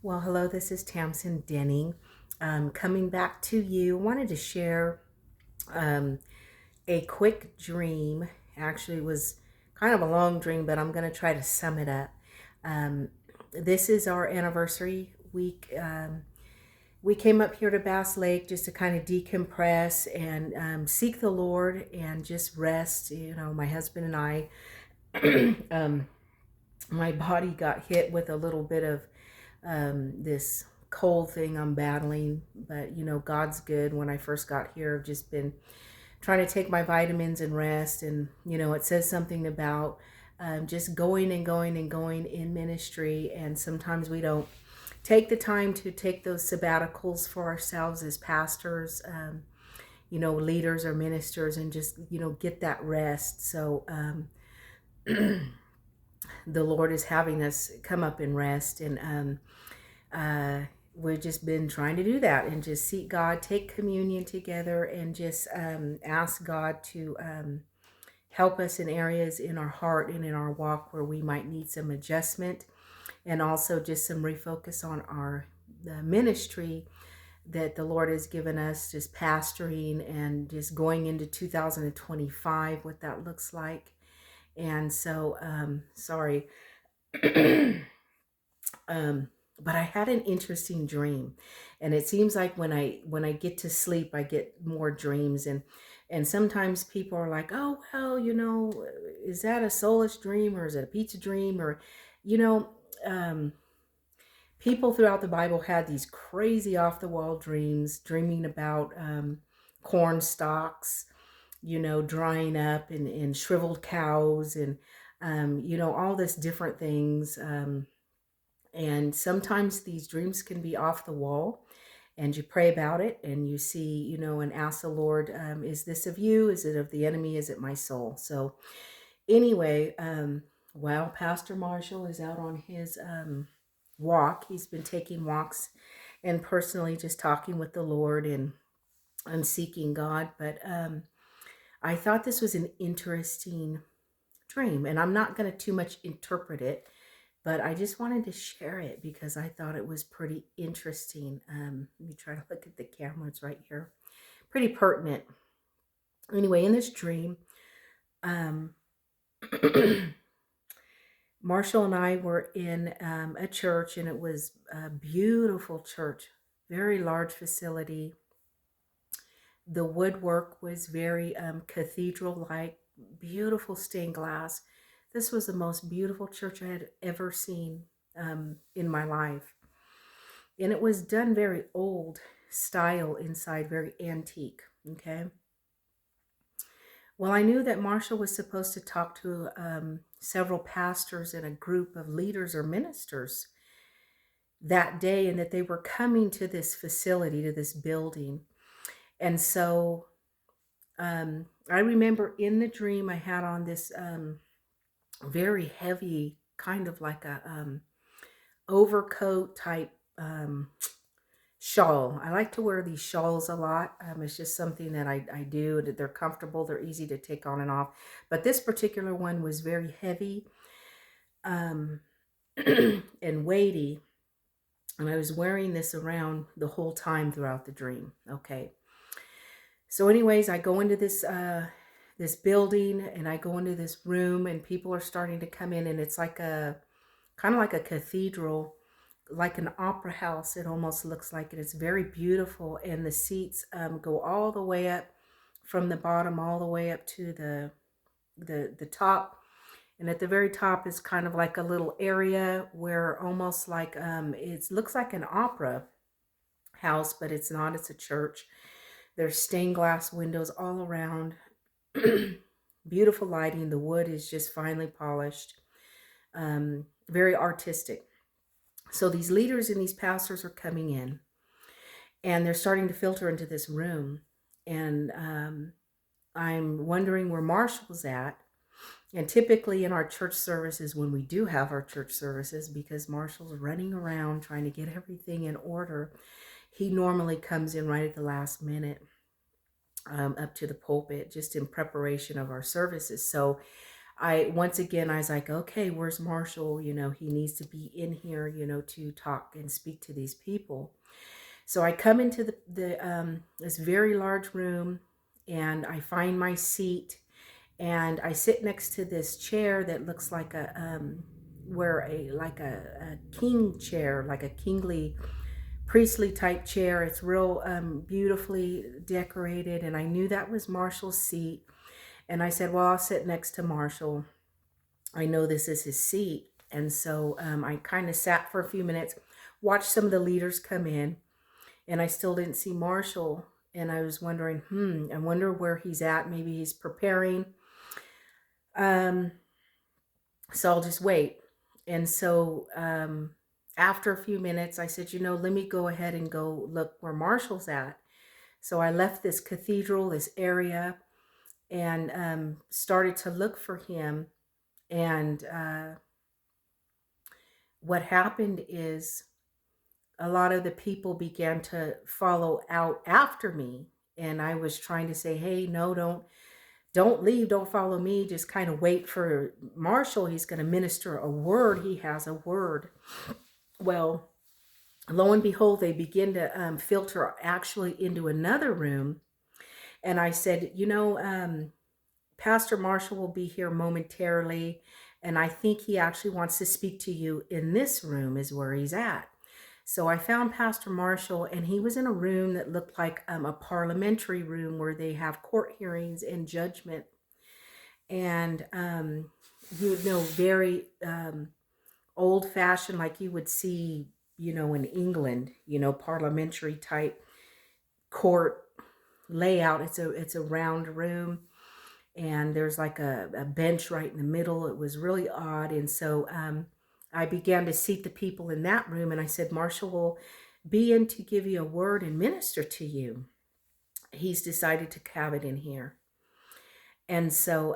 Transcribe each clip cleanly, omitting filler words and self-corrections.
Well, hello, this is Tamsin Denning. Coming back to you, wanted to share um, a quick dream. Actually, it was kind of a long dream, but I'm going to try to sum it up. Um, this is our anniversary week. We came up here to Bass Lake just to kind of decompress and seek the Lord and just rest. You know, my husband and I, um, my body got hit with a little bit of this cold thing I'm battling. But, you know, God's good. When I first got here, I've just been trying to take my vitamins and rest. And, you know, it says something about just going and going and going in ministry. And sometimes we don't take the time to take those sabbaticals for ourselves as pastors, you know, leaders or ministers, and just, you know, get that rest. So, the Lord is having us come up and rest. And we've just been trying to do that and just seek God, take communion together, and just ask God to help us in areas in our heart and in our walk where we might need some adjustment, and also just some refocus on our the ministry that the Lord has given us, just pastoring and just going into 2025, what that looks like. And so, sorry. um, but I had an interesting dream, and it seems like when I get to sleep, I get more dreams. And sometimes people are like, "Oh, well, you know, is that a soulless dream or is it a pizza dream?" Or, you know, um, people throughout the Bible had these crazy off the wall dreams, dreaming about corn stalks, you know, drying up, and shriveled cows, and you know, all this different things. And sometimes these dreams can be off the wall, and you pray about it and you see, you know, and ask the Lord, is this of you? Is it of the enemy? Is it my soul? So, anyway, while Pastor Marshall is out on his walk, he's been taking walks and personally just talking with the Lord and seeking God. But I thought this was an interesting dream, and I'm not going to too much interpret it, but I just wanted to share it because I thought it was pretty interesting. Let me try to look at the camera, it's right here. Pretty pertinent. Anyway, in this dream, um, Marshall and I were in a church, and it was a beautiful church, very large facility. The woodwork was very cathedral like, beautiful stained glass. This was the most beautiful church I had ever seen in my life. And it was done very old style inside, very antique. Okay. Well, I knew that Marshall was supposed to talk to several pastors and a group of leaders or ministers that day, and that they were coming to this facility, to this building. And so I remember in the dream I had on this very heavy, kind of like a overcoat type shawl. I like to wear these shawls a lot. It's just something that I do. They're comfortable. They're easy to take on and off. But this particular one was very heavy um, and weighty. And I was wearing this around the whole time throughout the dream. Okay. So, anyways, I go into this building, and I go into this room, and people are starting to come in, and it's like a kind of like a cathedral, like an opera house. It almost looks like it. It's very beautiful, and the seats go all the way up from the bottom all the way up to the top. And at the very top is kind of like a little area where almost like it looks like an opera house, but it's not. It's a church. There's stained glass windows all around. Beautiful lighting. The wood is just finely polished. Very artistic. So these leaders and these pastors are coming in, and they're starting to filter into this room. And I'm wondering where Marshall's at. And typically in our church services, when we do have our church services, because Marshall's running around trying to get everything in order, he normally comes in right at the last minute up to the pulpit just in preparation of our services. So once again, I was like, okay, where's Marshall? He needs to be in here, to talk and speak to these people. So I come into this very large room, and I find my seat, and I sit next to this chair that looks like a king chair, like a kingly priestly type chair. It's real beautifully decorated, and I knew that was Marshall's seat. And I said, well, I'll sit next to Marshall. I know this is his seat. And so I kind of sat for a few minutes, watched some of the leaders come in, and I still didn't see Marshall. And I was wondering, I wonder where he's at. Maybe he's preparing. So I'll just wait. And so after a few minutes, I said, let me go ahead and go look where Marshall's at. So I left this cathedral, this area, and started to look for him. And what happened is a lot of the people began to follow out after me. And I was trying to say, hey, no, don't leave, don't follow me, just kind of wait for Marshall. He's going to minister a word. He has a word. Well, lo and behold, they begin to filter actually into another room. And I said, Pastor Marshall will be here momentarily, and I think he actually wants to speak to you in this room is where he's at. So I found Pastor Marshall, and he was in a room that looked like a parliamentary room where they have court hearings and judgment. And, very old fashioned, like you would see, in England, parliamentary type court layout. It's a round room, and there's like a bench right in the middle. It was really odd. And so I began to seat the people in that room, and I said, Marshall will be in to give you a word and minister to you. He's decided to have it in here. And so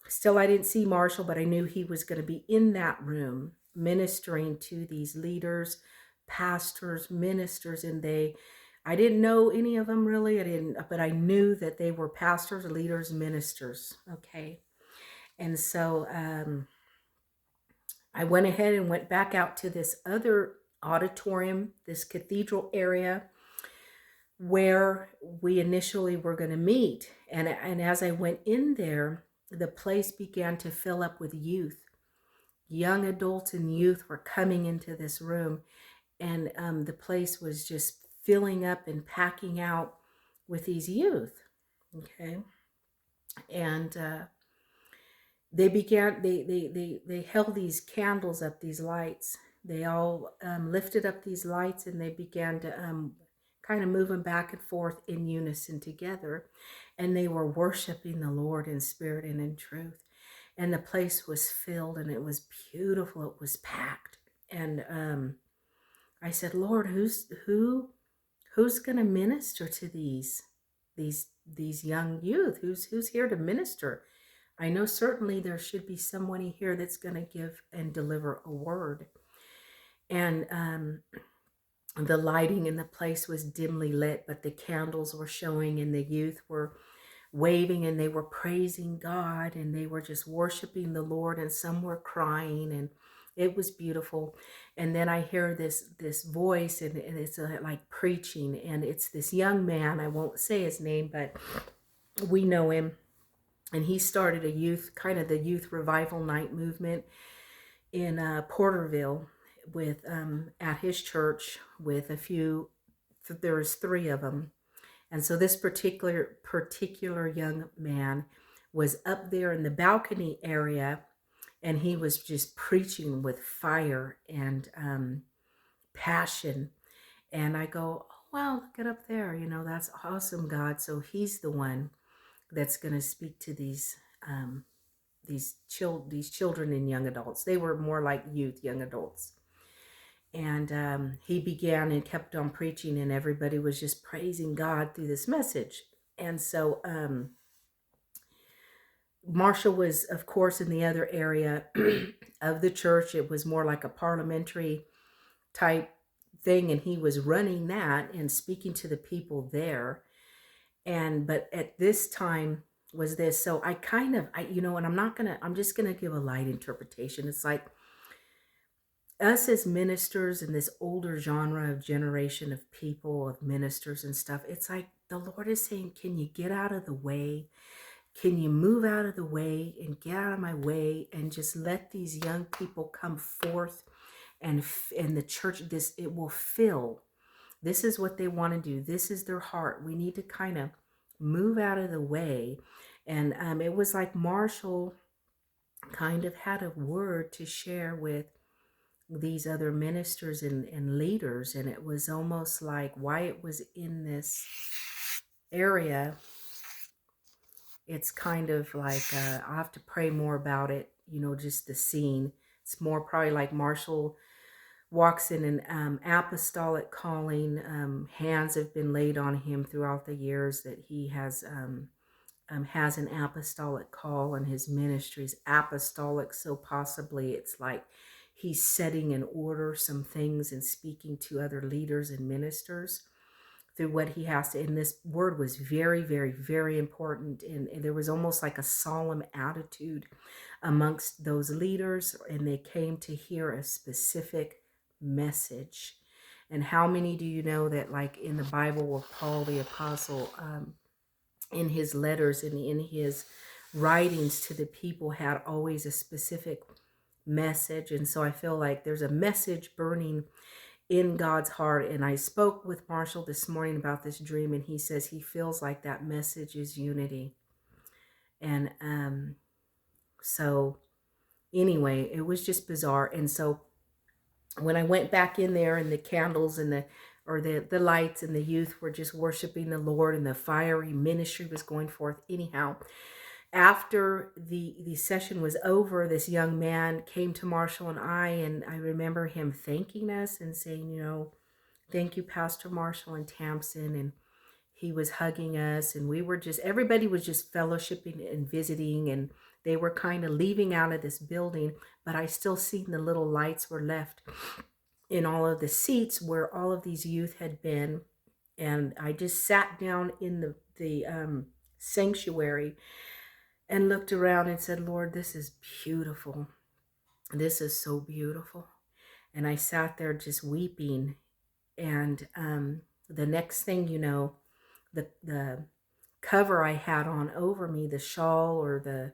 still I didn't see Marshall, but I knew he was going to be in that room ministering to these leaders, pastors, ministers, and I didn't know any of them really. But I knew that they were pastors, leaders, ministers. Okay. And so I went ahead and went back out to this other auditorium, this cathedral area where we initially were going to meet. And as I went in there, the place began to fill up with youth. Young adults and youth were coming into this room, and the place was just filling up and packing out with these youth. Okay. And they held these candles up, these lights. They all lifted up these lights, and they began to kind of move them back and forth in unison together. And they were worshiping the Lord in spirit and in truth. And the place was filled, and it was beautiful. It was packed. And I said, Lord, who's going to minister to these young youth? Who's here to minister? I know certainly there should be someone here that's going to give and deliver a word. And the lighting in the place was dimly lit, but the candles were showing, and the youth were waving, and they were praising God, and they were just worshiping the Lord, and some were crying, and it was beautiful. And then I hear this voice, and it's like preaching, and it's this young man. I won't say his name, but we know him. And he started the youth revival night movement in Porterville with at his church with a few. There was 3 of them, and so this particular young man was up there in the balcony area, and he was just preaching with fire and passion. And I go, oh wow, look it up there. That's awesome, God. So he's the one that's going to speak to these children and young adults. They were more like youth, young adults. And he began and kept on preaching, and everybody was just praising God through this message. And so Marshall was, of course, in the other area of the church. It was more like a parliamentary type thing, and he was running that and speaking to the people there. But at this time, was this. So and I'm just gonna give a light interpretation. It's like us as ministers in this older genre of generation of people, of ministers and stuff. It's like the Lord is saying, can you get out of the way? Can you move out of the way and get out of my way and just let these young people come forth and the church, this, it will fill. This is what they want to do. This is their heart. We need to kind of move out of the way. And it was like Marshall kind of had a word to share with these other ministers and leaders. And it was almost like why it was in this area. It's kind of like, I'll have to pray more about it, just the scene. It's more probably like Marshall walks in an apostolic calling. Hands have been laid on him throughout the years that he has an apostolic call, and his ministry is apostolic. So possibly it's like he's setting in order some things and speaking to other leaders and ministers through what he has to. And this word was very, very, very important. And there was almost like a solemn attitude amongst those leaders, and they came to hear a specific message. And how many do you know that, like in the Bible, where Paul the apostle, in his letters and in his writings to the people, had always a specific message? And so I feel like there's a message burning in God's heart. And I spoke with Marshall this morning about this dream, and he says he feels like that message is unity. And so anyway, it was just bizarre. And so when I went back in there, and the candles and the lights and the youth were just worshiping the Lord, and the fiery ministry was going forth. Anyhow, after the session was over, this young man came to Marshall and I remember him thanking us and saying, thank you, Pastor Marshall and Tamsin. And he was hugging us, and everybody was just fellowshipping and visiting, and they were kind of leaving out of this building, but I still seen the little lights were left in all of the seats where all of these youth had been. And I just sat down in the sanctuary and looked around and said, Lord, this is beautiful. This is so beautiful. And I sat there just weeping. And the next thing you know, the cover I had on over me, the shawl or the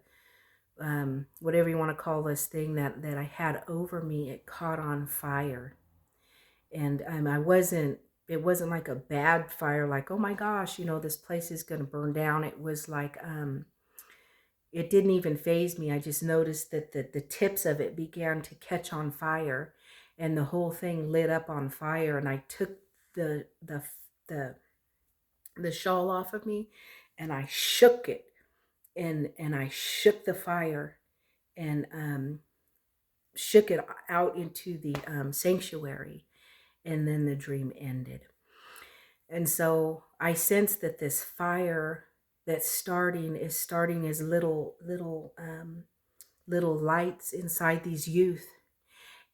whatever you want to call this thing that I had over me, it caught on fire. And it wasn't like a bad fire, like, oh my gosh, this place is going to burn down. It was like, it didn't even faze me. I just noticed that the tips of it began to catch on fire, and the whole thing lit up on fire. And I took the shawl off of me, and I shook it, and I shook the fire, and shook it out into the sanctuary, and then the dream ended. And so I sense that this fire that's starting is starting as little lights inside these youth,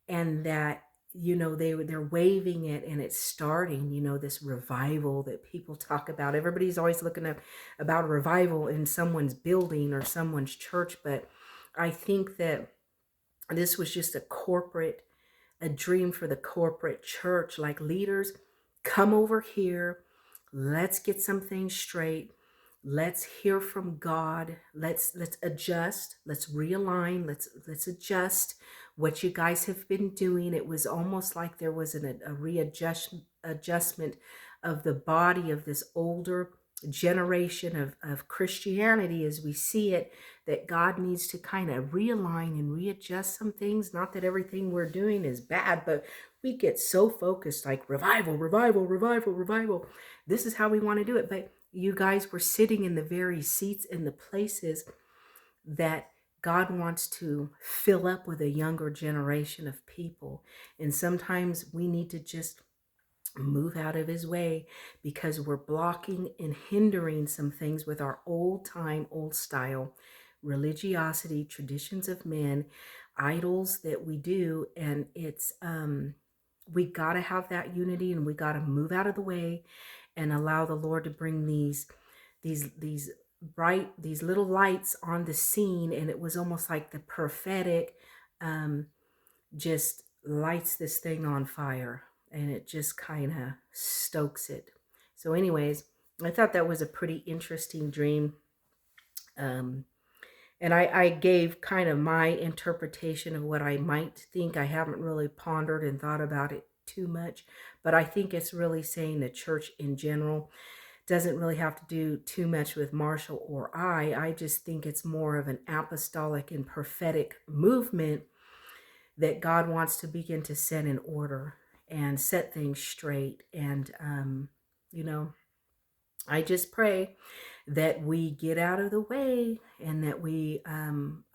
and that they're waving it, and it's starting, this revival that people talk about. Everybody's always looking up about a revival in someone's building or someone's church, but I think that this was just a dream for the corporate church. Like, leaders, come over here, let's get some things straight. Let's hear from God. Let's adjust. Let's realign. Let's adjust what you guys have been doing. It was almost like there was a adjustment of the body of this older generation of Christianity as we see it, that God needs to kind of realign and readjust some things. Not that everything we're doing is bad, but we get so focused, like revival, revival, revival, revival. This is how we want to do it. But you guys were sitting in the very seats and the places that God wants to fill up with a younger generation of people. And sometimes we need to just move out of his way, because we're blocking and hindering some things with our old style religiosity, traditions of men, idols that we do. And it's we got to have that unity, and we got to move out of the way and allow the Lord to bring these these little lights on the scene, and it was almost like the prophetic just lights this thing on fire, and it just kind of stokes it. So anyways, I thought that was a pretty interesting dream. Um, and I gave kind of my interpretation of what I might think. I haven't really pondered and thought about it too much, but I think it's really saying the church in general doesn't really have to do too much with Marshall or I. I just think it's more of an apostolic and prophetic movement that God wants to begin to set in order and set things straight. And, you know, I just pray that we get out of the way and that we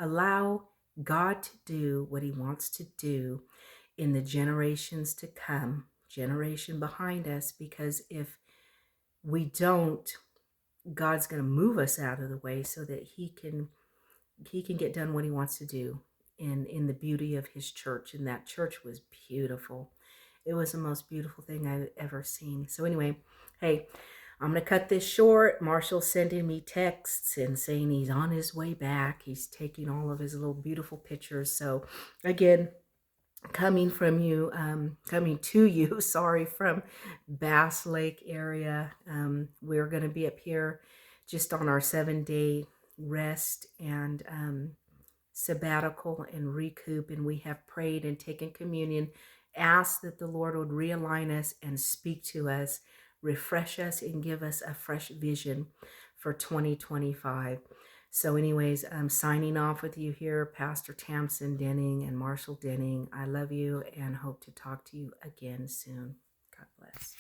allow God to do what he wants to do in the generations to come, generation behind us, because if we don't, God's going to move us out of the way so that he can get done what he wants to do in the beauty of his church. And that church was beautiful. It was the most beautiful thing I've ever seen. So anyway, hey, I'm going to cut this short. Marshall's sending me texts and saying he's on his way back. He's taking all of his little beautiful pictures. So again, coming to you, sorry, from Bass Lake area. We're going to be up here just on our 7-day rest and sabbatical and recoup, and we have prayed and taken communion, asked that the Lord would realign us and speak to us, refresh us, and give us a fresh vision for 2025. So anyways, I'm signing off with you here, Pastor Tamsin Denning and Marshall Denning. I love you and hope to talk to you again soon. God bless.